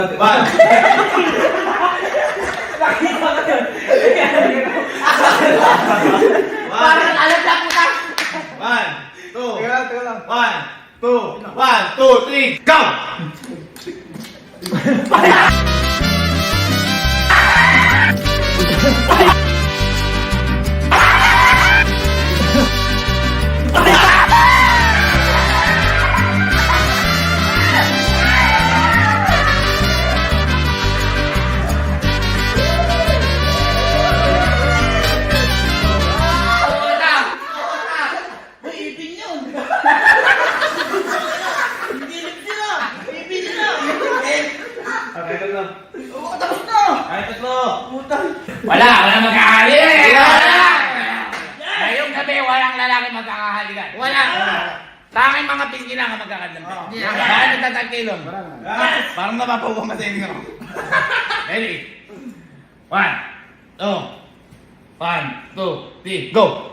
One. Parang alam lang kita. One, two. Teka lang. 1, 2, 1, 2, 3, go! May ipin yun. Hindi ipin na. Ipin na. Okay, tatlo. Oo, tapos na. Ay, tatlo. Putang. Wala magkakahali. Ngayong gabi, walang lalaki magkakahalikan. Wala. Tanging mga pinky lang ang magkakadampi. Bakit nagtatagkilong? Parang napapawang ka sa inyo. Ready? 1, 2, 1, 2, 3, go!